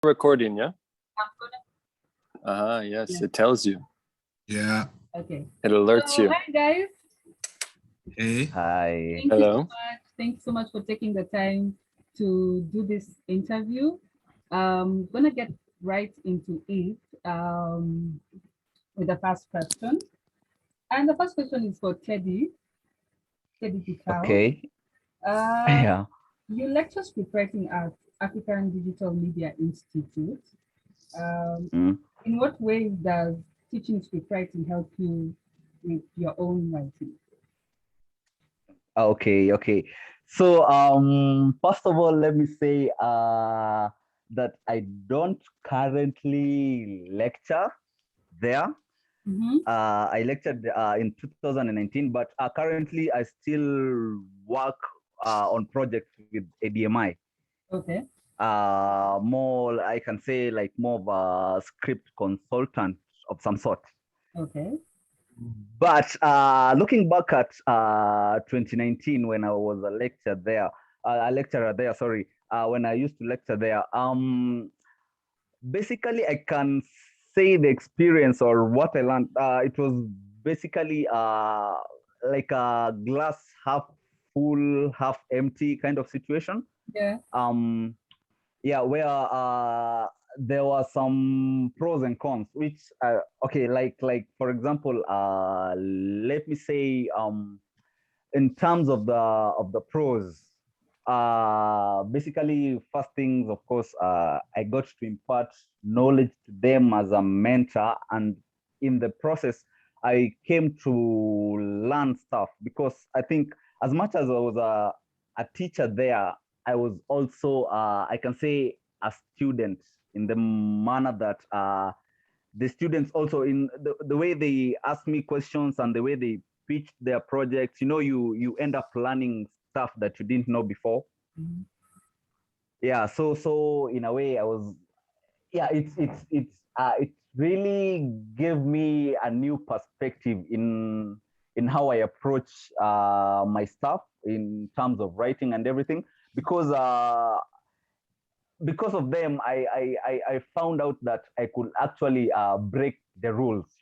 Recording, yeah? Yes, yeah. It tells you. Yeah. Okay. It alerts you. Hi, guys. Hey. Hi. Hello. Thank you so much for taking the time to do this interview. Gonna get right into it with the first question. And the first question is for Teddy. Teddy Gitau. Okay. Yeah. You lecture scriptwriting at African Digital Media Institute. In what ways does teaching scriptwriting help you with your own writing? Okay. So first of all, let me say that I don't currently lecture there. I lectured in 2019, but currently I still work on projects with ADMI. Okay. More, I can say, like more of a script consultant of some sort. Okay. But looking back at 2019, when I was a lecturer there, when I used to lecture there, basically I can say the experience or what I learned. It was basically like a glass half full, half empty kind of situation. Yeah. Where there were some pros and cons, which like for example, let me say in terms of the pros, basically first things, of course, I got to impart knowledge to them as a mentor, and in the process I came to learn stuff, because I think as much as I was a teacher there, I was also, I can say, a student, in the manner that the students also, in the way they ask me questions and the way they pitch their projects, you end up learning stuff that you didn't know before. Yeah, so in a way I was, it really gave me a new perspective in how I approach my stuff in terms of writing and everything, because of them, I found out that I could actually break the rules,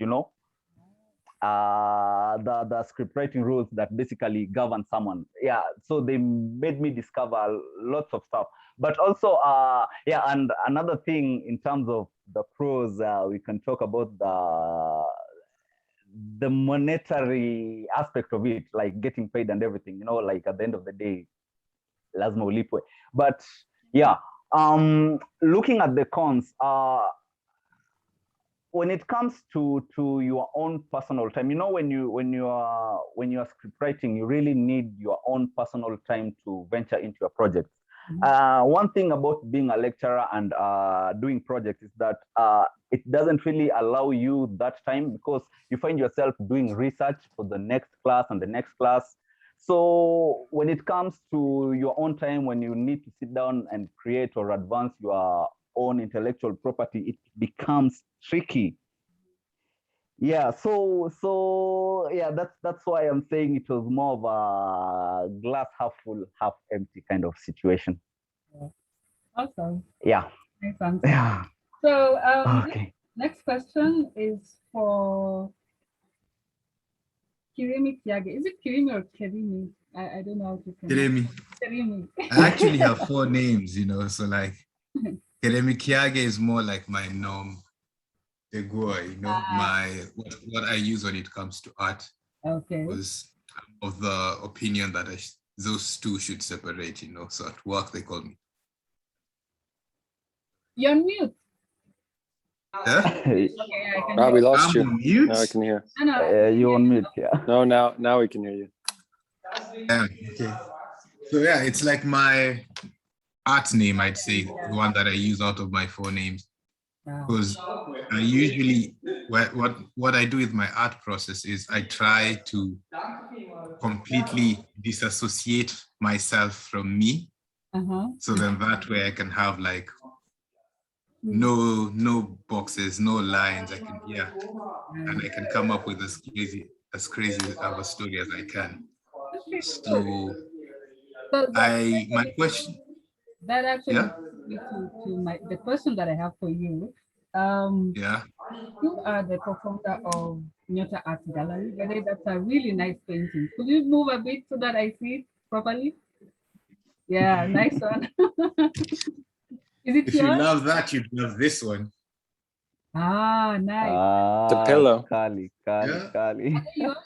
the script writing rules that basically govern someone. Yeah, so they made me discover lots of stuff. But also, and another thing in terms of the pros, we can talk about the monetary aspect of it, like getting paid and everything, like at the end of the day, lazima ulipwe. But yeah, looking at the cons, when it comes to your own personal time, when you are script writing, you really need your own personal time to venture into your projects. One thing about being a lecturer and doing projects is that it doesn't really allow you that time, because you find yourself doing research for the next class and the next class. So when it comes to your own time, when you need to sit down and create or advance your own intellectual property, it becomes tricky. Yeah, so yeah, that's why I'm saying it was more of a glass half full, half empty kind of situation. Awesome. Yeah. Nice answer. Yeah. So okay. Next question is for Kirimi Kiage. Is it Kirimi or Kirimi? I don't know how to pronounce it. Kirimi. I actually have 4 names, so like Kirimi Kiage is more like my nom de guerre, what I use when it comes to art. Okay. Was of the opinion that those two should separate, so at work they call me. You're mute. Yeah? Okay, I can we lost you. Mute? Now I can hear. You're on mute, yeah. No, now we can hear you. Yeah, okay. So yeah, it's like my art name, I'd say, the one that I use out of my 4 names. Because I usually, what I do with my art process is I try to completely disassociate myself from me. So then that way I can have like no boxes, no lines. I can, and I can come up with as crazy of a story as I can. So my question. That actually me to the question that I have for you. Yeah. You are the co-founder of Nyota Art Gallery. That's a really nice painting. Could you move a bit so that I see it properly? Yeah, nice one. Is it If you yours? love that, you'd love this one. Ah, nice. The pillow. Kali. Yours?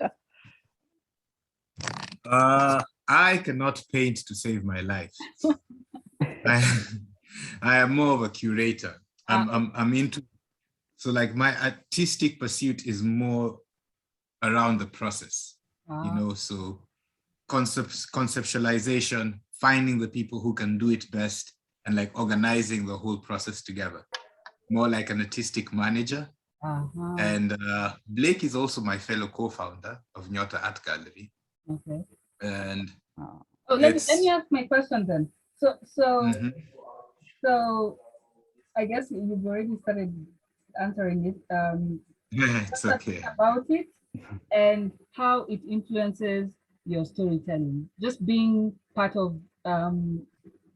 I cannot paint to save my life. I am more of a curator. I'm into, so like my artistic pursuit is more around the process, you know, so conceptualization, finding the people who can do it best, and like organizing the whole process together, more like an artistic manager. And Blake is also my fellow co-founder of Nyota Art Gallery. Okay. And let me ask my question then. So I guess you've already started answering it. Yeah, it's okay. About it and how it influences your storytelling. Just being part of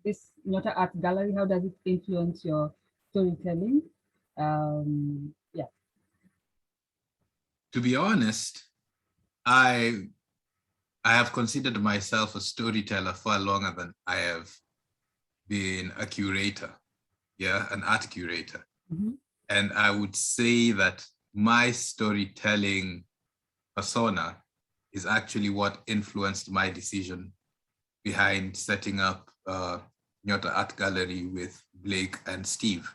this Nyota Art Gallery, how does it influence your storytelling? Yeah. To be honest, I have considered myself a storyteller far longer than I have been a curator, an art curator. And I would say that my storytelling persona is actually what influenced my decision behind setting up Nyota Art Gallery with Blake and Steve.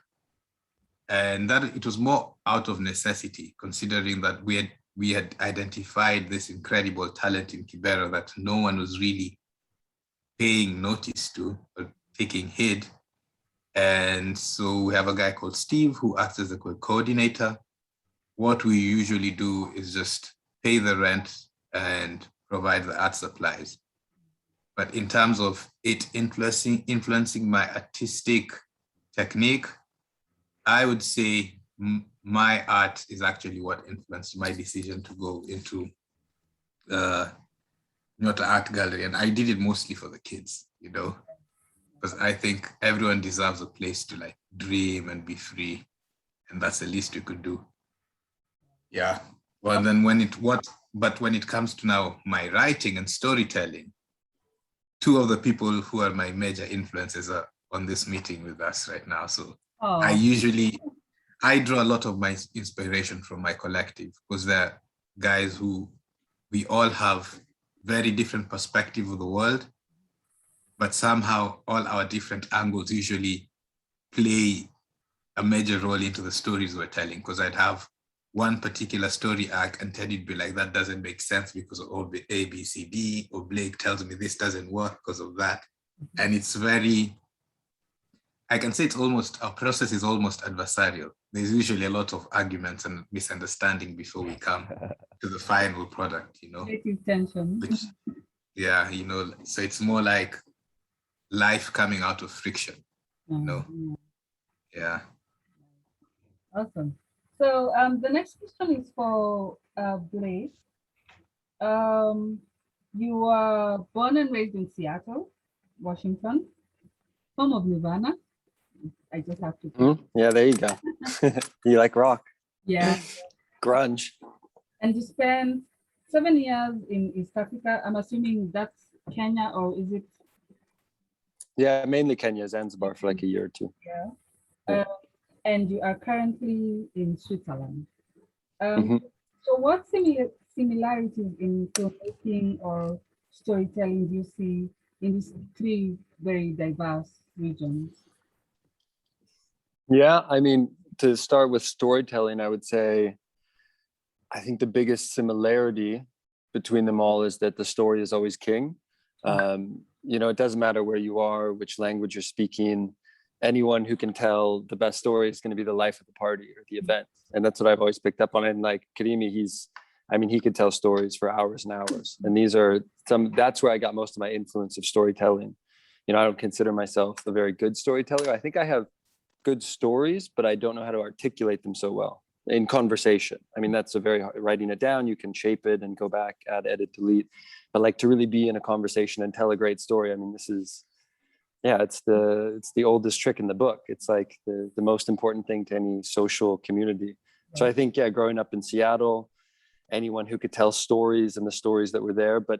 And that it was more out of necessity, considering that we had identified this incredible talent in Kibera that no one was really paying notice to or taking heed. And so we have a guy called Steve who acts as a coordinator. What we usually do is just pay the rent and provide the art supplies. But in terms of it influencing my artistic technique, I would say my art is actually what influenced my decision to go into Nyota Art Gallery. And I did it mostly for the kids, you know, because I think everyone deserves a place to like dream and be free. And that's the least we could do. Yeah. Well, then when it comes to now my writing and storytelling, two of the people who are my major influences are on this meeting with us right now. So I draw a lot of my inspiration from my collective, because they're guys who we all have very different perspective of the world, but somehow all our different angles usually play a major role into the stories we're telling. Because I'd have one particular story arc and Teddy'd be like, that doesn't make sense because of all the A, B, C, D, or Blake tells me this doesn't work because of that. And it's very, I can say it's almost, our process is almost adversarial. There's usually a lot of arguments and misunderstanding before we come to the final product, you know. Tension. Which, yeah, you know, so it's more like life coming out of friction, you know. Yeah. Awesome. So the next question is for Blake. You were born and raised in Seattle, Washington, home of Nirvana. I just have to. Yeah, there you go. You like rock? Yeah. Grunge. And you spent 7 years in East Africa. I'm assuming that's Kenya, or is it? Yeah, mainly Kenya, Zanzibar for like a year or two. Yeah. And you are currently in Switzerland. So what similarities in filmmaking or storytelling do you see in these three very diverse regions? Yeah, I mean, to start with storytelling, I would say, I think the biggest similarity between them all is that the story is always king. You know, it doesn't matter where you are, which language you're speaking. Anyone who can tell the best story is going to be the life of the party or the event. And that's what I've always picked up on. And like Kirimi, he could tell stories for hours and hours. And that's where I got most of my influence of storytelling. You know, I don't consider myself a very good storyteller. I think I have good stories, but I don't know how to articulate them so well in conversation. I mean, that's a very hard, writing it down, you can shape it and go back, add, edit, delete. But like to really be in a conversation and tell a great story, I mean, this is yeah, it's the oldest trick in the book. It's like the most important thing to any social community. So I think, yeah, growing up in Seattle, anyone who could tell stories and the stories that were there. But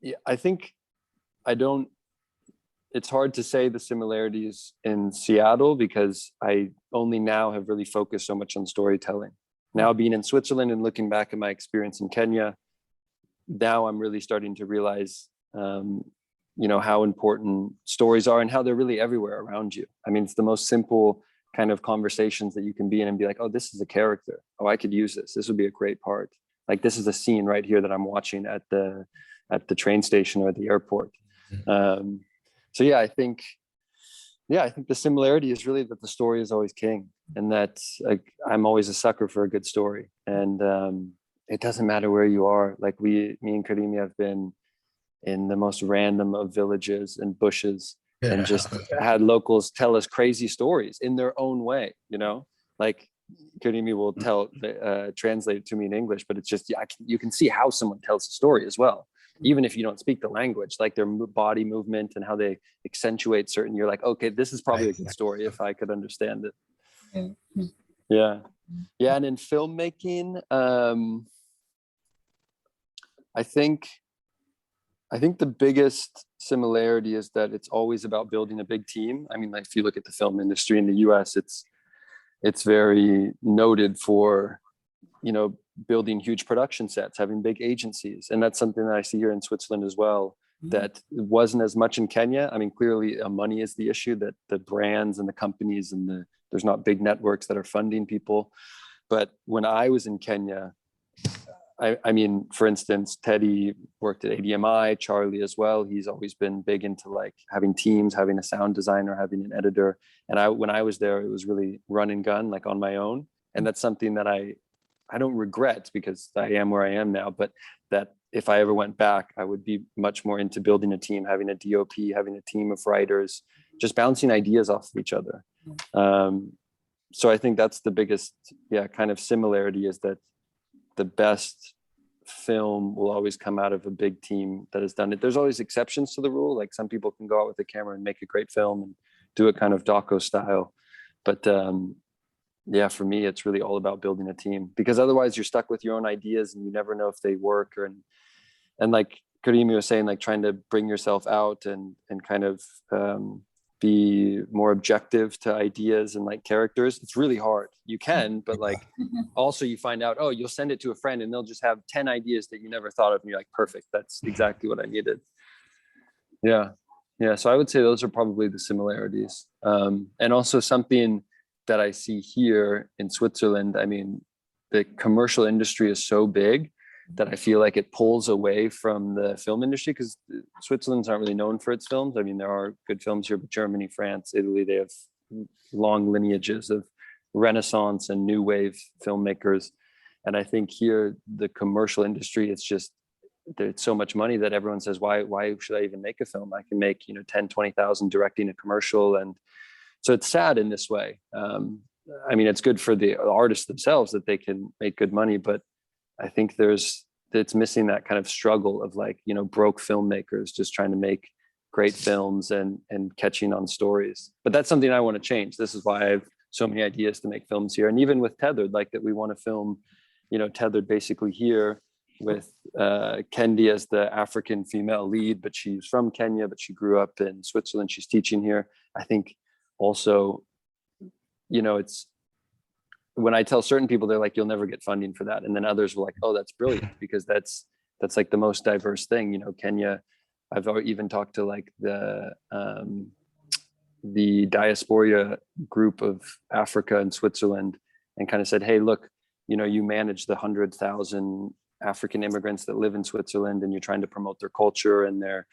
yeah, I think it's hard to say the similarities in Seattle because I only now have really focused so much on storytelling. Now being in Switzerland and looking back at my experience in Kenya, now I'm really starting to realize, you know, how important stories are and how they're really everywhere around you. I mean, it's the most simple kind of conversations that you can be in and be like, oh, this is a character. Oh, I could use this. This would be a great part. Like, this is a scene right here that I'm watching at the train station or the airport. So yeah, I think the similarity is really that the story is always king, and that I'm always a sucker for a good story. And it doesn't matter where you are. Like me and Kirimi have been in the most random of villages and bushes, and just had locals tell us crazy stories in their own way, you know, like Kirimi will translate it to me in English, but it's just, you can see how someone tells a story as well, even if you don't speak the language, like their body movement and how they accentuate certain, you're like, okay, this is probably a good story if I could understand it. Yeah. And in filmmaking, I think the biggest similarity is that it's always about building a big team. I mean, like if you look at the film industry in the US, it's very noted for, you know, building huge production sets, having big agencies. And that's something that I see here in Switzerland as well, that wasn't as much in Kenya. I mean, clearly money is the issue, that the brands and the companies and there's not big networks that are funding people. But when I was in Kenya, I mean, for instance, Teddy worked at ADMI, Charlie as well. He's always been big into like having teams, having a sound designer, having an editor. And when I was there, it was really run and gun, like on my own. And that's something that I don't regret, because I am where I am now, but that if I ever went back, I would be much more into building a team, having a DOP, having a team of writers, just bouncing ideas off of each other. So I think that's the biggest, kind of similarity, is that the best film will always come out of a big team that has done it. There's always exceptions to the rule. Like some people can go out with a camera and make a great film and do it kind of doco style. But for me, it's really all about building a team, because otherwise you're stuck with your own ideas and you never know if they work. And like Kirimi was saying, like trying to bring yourself out and kind of be more objective to ideas and like characters. It's really hard. You can, but like also you find out, oh, you'll send it to a friend and they'll just have 10 ideas that you never thought of, and you're like, perfect, that's exactly what I needed. Yeah. So I would say those are probably the similarities. And also something that I see here in Switzerland, I mean, the commercial industry is so big that I feel like it pulls away from the film industry, because Switzerland's not really known for its films. I mean, there are good films here, but Germany, France, Italy, they have long lineages of Renaissance and new wave filmmakers. And I think here, the commercial industry, it's just, there's so much money that everyone says, why should I even make a film? I can make, 10, 20,000 directing a commercial. And so it's sad in this way. I mean, it's good for the artists themselves that they can make good money, but I think it's missing that kind of struggle of like, broke filmmakers just trying to make great films and catching on stories. But that's something I want to change. This is why I have so many ideas to make films here. And even with Tethered, like that we want to film, Tethered basically here with Kendi as the African female lead, but she's from Kenya, but she grew up in Switzerland. She's teaching here. I think also, it's, when I tell certain people, they're like, you'll never get funding for that. And then others were like, oh, that's brilliant, because that's like the most diverse thing. Kenya, I've even talked to like the diaspora group of Africa and Switzerland and kind of said, hey, look, you manage the 100,000 African immigrants that live in Switzerland, and you're trying to promote their culture and their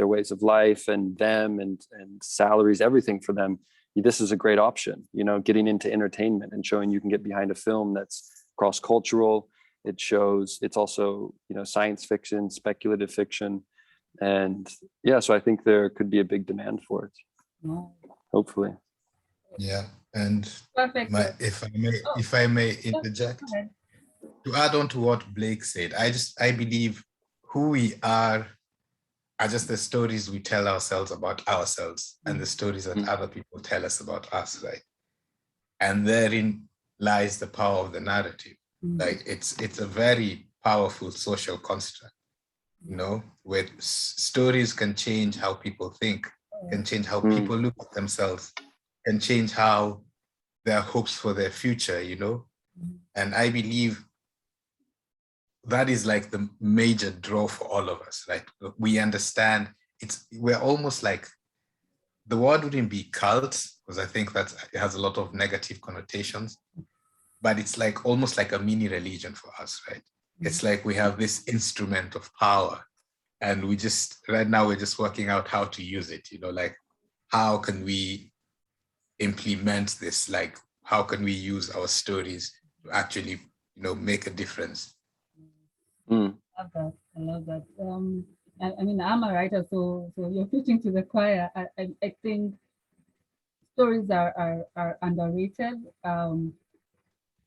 ways of life and them and salaries, everything for them. This is a great option, getting into entertainment and showing you can get behind a film that's cross-cultural. It shows it's also, science fiction, speculative fiction. And so I think there could be a big demand for it, hopefully. Yeah. And Perfect. if I may interject, to add on to what Blake said, I believe who we are are just the stories we tell ourselves about ourselves and the stories that other people tell us about us, right? And therein lies the power of the narrative. Like it's a very powerful social construct, you know, where stories can change how people think, can change how people look at themselves, can change how their hopes for their future, you know? And I believe that is like the major draw for all of us. Like we understand we're almost like, the word wouldn't be cult, because I think that it has a lot of negative connotations, but it's like almost like a mini religion for us, right? It's like we have this instrument of power, and right now we're just working out how to use it, you know, like how can we implement this? Like how can we use our stories to actually, you know, make a difference? I love that. I mean, I'm a writer, so you're preaching to the choir. I think stories are underrated.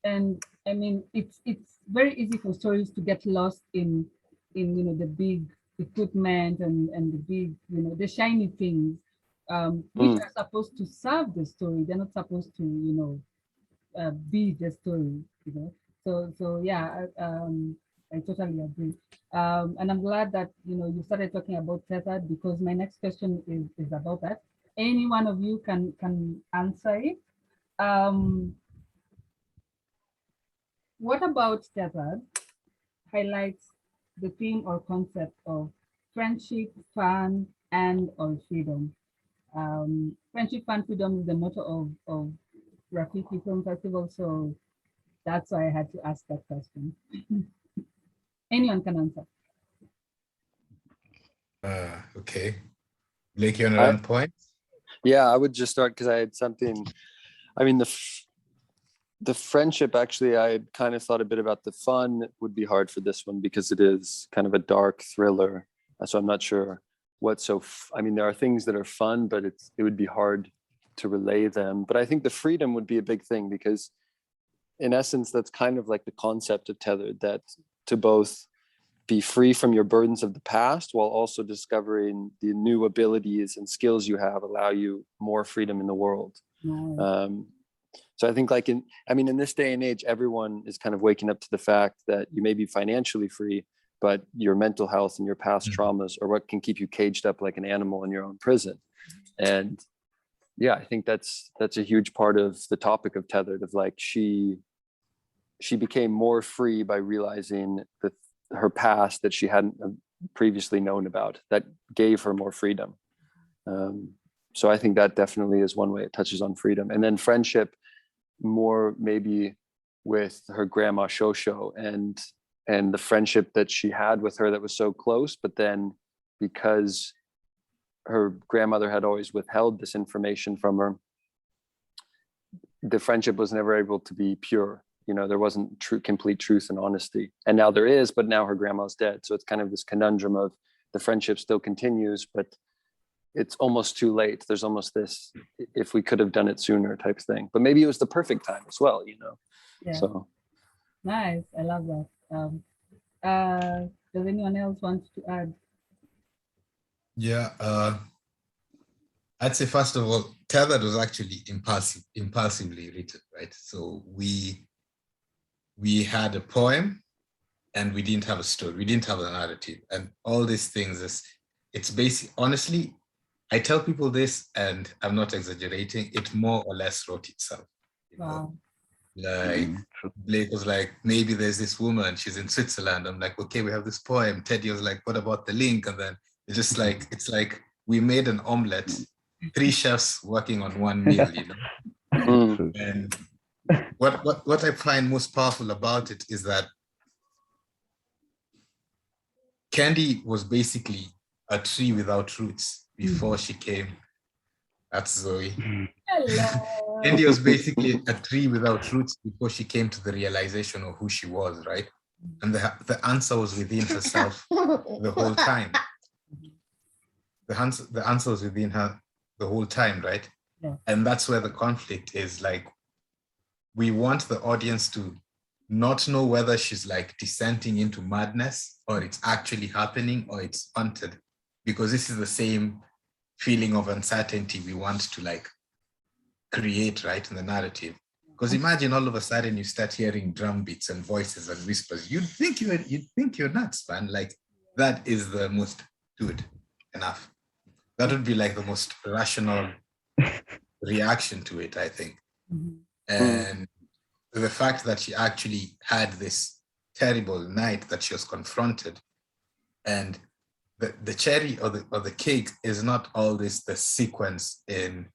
And I mean, it's very easy for stories to get lost in you know, the big equipment and the big, you know, the shiny things, which are supposed to serve the story. They're not supposed to, you know, be the story, you know. So yeah, I totally agree. And I'm glad that, you know, you started talking about Tethered, because my next question is about that. Any one of you can answer it. What about Tethered highlights the theme or concept of friendship, fun, and or freedom? Friendship, fun, freedom is the motto of ROFFEKE Film Festival, so that's why I had to ask that question. Anyone can answer. Okay. Blake, you want to run points? Yeah, I would just start because I had something. I mean, the friendship, actually, I had kind of thought a bit about. The fun would be hard for this one because it is kind of a dark thriller. So I'm not sure what I mean, there are things that are fun, but it would be hard to relay them. But I think the freedom would be a big thing, because in essence, that's kind of like the concept of Tethered, that to both be free from your burdens of the past while also discovering the new abilities and skills you have allow you more freedom in the world. So I think like in this day and age, everyone is kind of waking up to the fact that you may be financially free, but your mental health and your past traumas are what can keep you caged up like an animal in your own prison. And yeah, I think that's a huge part of the topic of Tethered, of like she became more free by realizing that her past that she hadn't previously known about, that gave her more freedom. So I think that definitely is one way it touches on freedom. And then friendship, more maybe with her grandma Shosho and the friendship that she had with her that was so close, but then because her grandmother had always withheld this information from her, the friendship was never able to be pure. You know, there wasn't complete truth and honesty. And now there is, but now her grandma's dead. So it's kind of this conundrum of the friendship still continues, but it's almost too late. There's almost this, if we could have done it sooner type thing. But maybe it was the perfect time as well, you know? Yeah. So. Nice, I love that. Does anyone else want to add? Yeah, I'd say first of all, Tethered was actually impulsively written, right? So we had a poem and we didn't have a story. We didn't have a narrative, and all these things it's basic. Honestly, I tell people this, and I'm not exaggerating, it more or less wrote itself. You know? Like Blake was like, maybe there's this woman, she's in Switzerland. I'm like, okay, we have this poem. Teddy was like, what about the link? And then it's just like, it's like we made an omelette, 3 chefs working on one meal, you know? And what I find most powerful about it is that Candy was basically a tree without roots before she came. That's Zoe. Hello. Candy was basically a tree without roots before she came to the realization of who she was, right? And the answer was within herself the whole time. The answer was within her the whole time, right? Yeah. And that's where the conflict is. Like, we want the audience to not know whether she's like descending into madness or it's actually happening or it's haunted. because this is the same feeling of uncertainty we want to like create, right, in the narrative. Because imagine all of a sudden you start hearing drum beats and voices and whispers. You'd think you're nuts, man. Like that is the most good enough. That would be like the most rational reaction to it, I think. And the fact that she actually had this terrible night that she was confronted, and the cherry or the cake is not all this the sequence in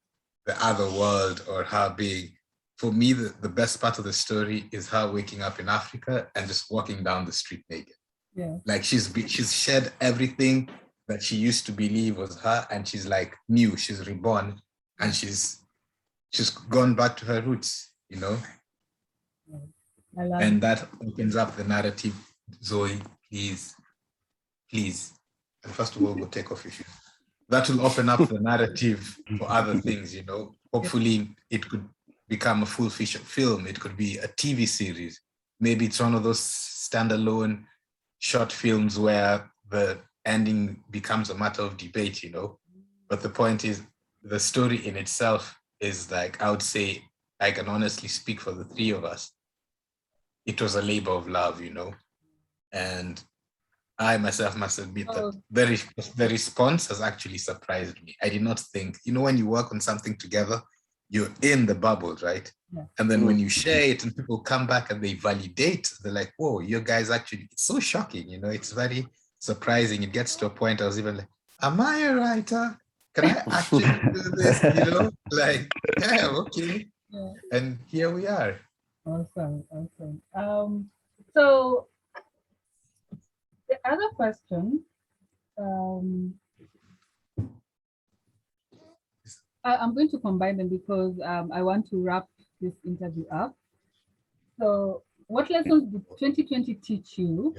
the other world or her being. For me, the best part of the story is her waking up in Africa and just walking down the street naked. Yeah. Like she's shed everything that she used to believe was her, and she's like new, she's reborn, and she's gone back to her roots, you know? And that opens up the narrative. Zoe, please. And first of all, go take off your shoes. That will open up the narrative for other things, you know? Hopefully it could become a full feature film. It could be a TV series. Maybe it's one of those standalone short films where the ending becomes a matter of debate, you know? But the point is, the story in itself is like, I would say, I can honestly speak for the three of us. It was a labor of love, you know? And I myself must admit that the response has actually surprised me. I did not think, you know, when you work on something together, you're in the bubble, right? Yeah. And then when you share it and people come back and they validate, they're like, whoa, you guys actually, it's so shocking, you know, it's very surprising. It gets to a point I was even like, am I a writer? Can I actually do this? You know, like, yeah, okay. Yeah. And here we are. Awesome. So the other question, I'm going to combine them because I want to wrap this interview up. So what lessons did 2020 teach you,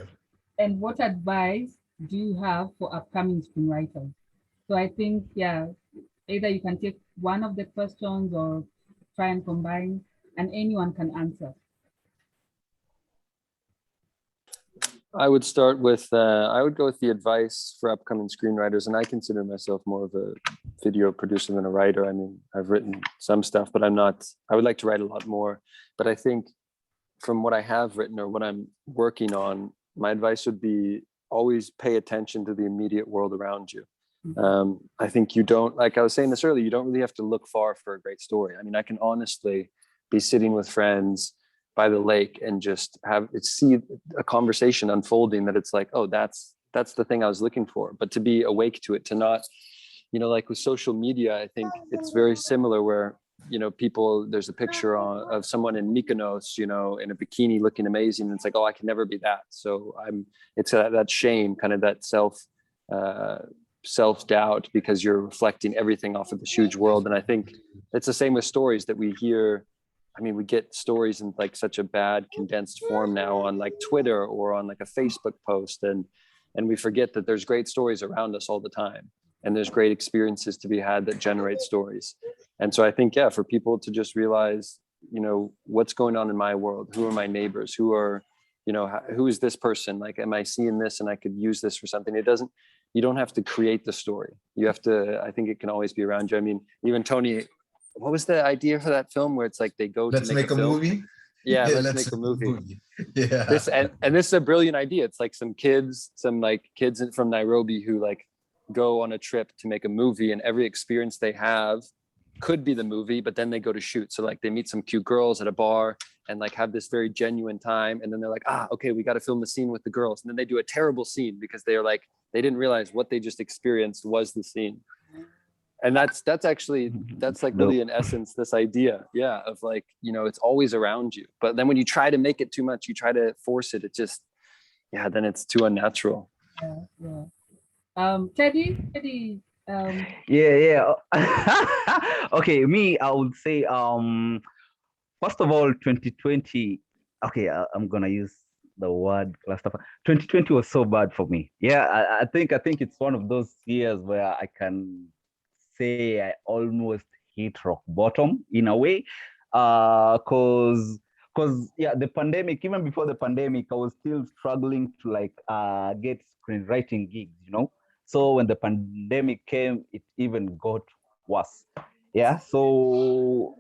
and what advice do you have for upcoming screenwriters? So I think, yeah, either you can take one of the questions or try and combine, and anyone can answer. I would start with, I would go with the advice for upcoming screenwriters, and I consider myself more of a video producer than a writer. I mean, I've written some stuff, but I'm not, I would like to write a lot more. But I think from what I have written or what I'm working on, my advice would be always pay attention to the immediate world around you. I think you don't, like I was saying this earlier, you don't really have to look far for a great story. I mean, I can honestly be sitting with friends by the lake and just see a conversation unfolding that it's like, oh, that's the thing I was looking for. But to be awake to it, to not, you know, like with social media, I think it's very similar where, you know, people, there's a picture of someone in Mykonos, you know, in a bikini looking amazing. And it's like, oh, I can never be that. So it's that shame, kind of that self-doubt, because you're reflecting everything off of this huge world. And I think it's the same with stories that we hear. I mean, we get stories in like such a bad condensed form now on like Twitter or on like a Facebook post. And we forget that there's great stories around us all the time. And there's great experiences to be had that generate stories. And so I think, yeah, for people to just realize, you know, what's going on in my world? Who are my neighbors? Who are, you know, who is this person? Like, am I seeing this and I could use this for something? You don't have to create the story. You have to, I think it can always be around you. I mean, even Tony, what was the idea for that film where it's like they go to make a movie? Yeah, let's make a movie. Yeah. This is a brilliant idea. It's like some kids from Nairobi who like go on a trip to make a movie, and every experience they have could be the movie, but then they go to shoot. So like they meet some cute girls at a bar and like have this very genuine time. And then they're like, okay, we got to film the scene with the girls. And then they do a terrible scene because they're like, they didn't realize what they just experienced was the scene. And that's like really in essence, this idea, yeah, of like, you know, it's always around you. But then when you try to make it too much, you try to force it, it just, yeah, then it's too unnatural. Yeah. Teddy. Yeah. Okay, me, I would say, first of all, 2020. Okay, I'm gonna use the word cluster. 2020 was so bad for me. Yeah, I think it's one of those years where I can say I almost hit rock bottom in a way, because yeah, the pandemic, even before the pandemic, I was still struggling to like get screenwriting gigs, you know. So when the pandemic came, it even got worse. Yeah. So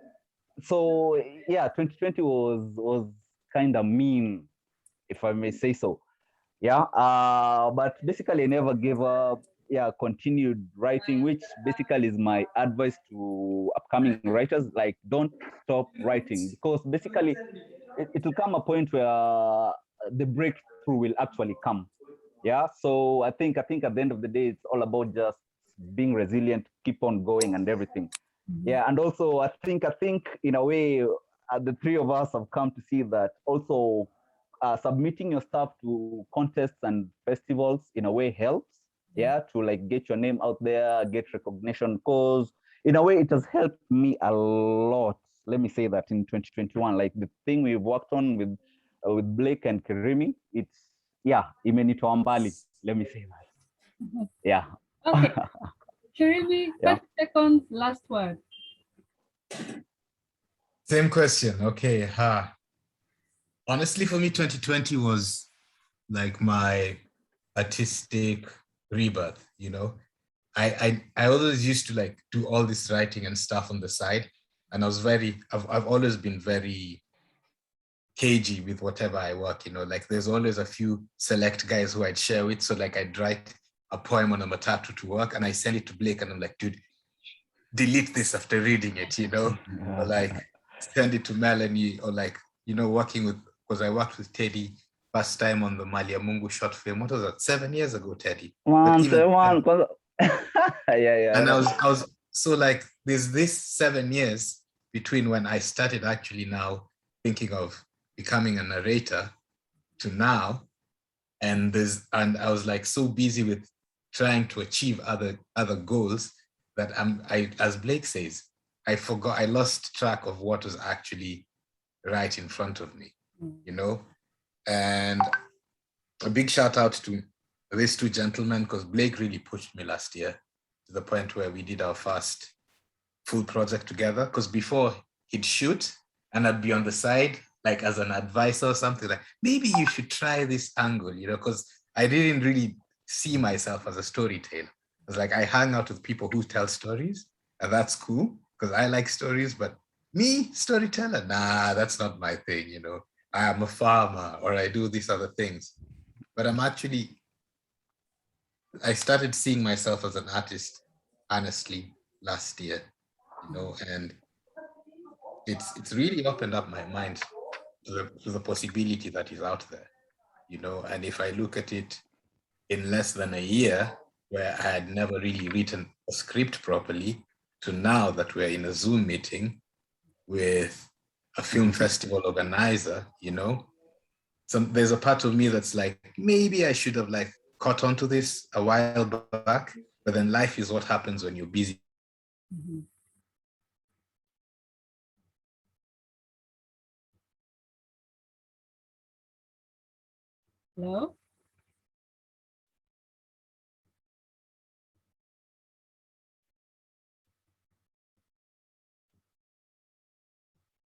yeah, 2020 was kind of mean, if I may say so. Yeah. But basically I never gave up. Yeah, continued writing, which basically is my advice to upcoming writers. Like, don't stop writing, because basically it will come a point where the breakthrough will actually come. Yeah. So I think at the end of the day, it's all about just being resilient, keep on going and everything. Yeah. And also I think in a way, the three of us have come to see that also submitting your stuff to contests and festivals in a way helps. Yeah, to like get your name out there, get recognition, because in a way it has helped me a lot. Let me say that in 2021, like the thing we've worked on with Blake and Kirimi, it's, yeah, imenitoa mbali. Let me say that. Yeah. Okay. Kirimi, 30 Yeah. seconds, last word. Same question. Okay. Honestly, for me, 2020 was like my artistic rebirth, you know. I always used to like do all this writing and stuff on the side. And I've always been very cagey with whatever I work, you know, like there's always a few select guys who I'd share with. So like I'd write a poem on a matatu to work and I send it to Blake and I'm like, dude, delete this after reading it, you know, or like send it to Melanie, or like, you know, working with, because I worked with Teddy first time on the Malia Mungu short film. What was that? 7 years ago, Teddy. Yeah. And I was so like, there's this 7 years between when I started actually now thinking of becoming a narrator to now. And I was like so busy with trying to achieve other goals that as Blake says, I lost track of what was actually right in front of me, you know? And a big shout out to these two gentlemen, because Blake really pushed me last year to the point where we did our first full project together. Because before he'd shoot and I'd be on the side, like as an advisor or something, like maybe you should try this angle, you know, because I didn't really see myself as a storyteller. It's like I hang out with people who tell stories, and that's cool because I like stories, but me, storyteller, nah, that's not my thing, you know. I am a farmer or I do these other things. But I started seeing myself as an artist, honestly, last year, you know, and it's really opened up my mind to the possibility that is out there, you know. And if I look at it in less than a year, where I had never really written a script properly, to now that we're in a Zoom meeting with a film festival organizer, you know, there's a part of me that's like, maybe I should have like caught on to this a while back, but then life is what happens when you're busy. Hello?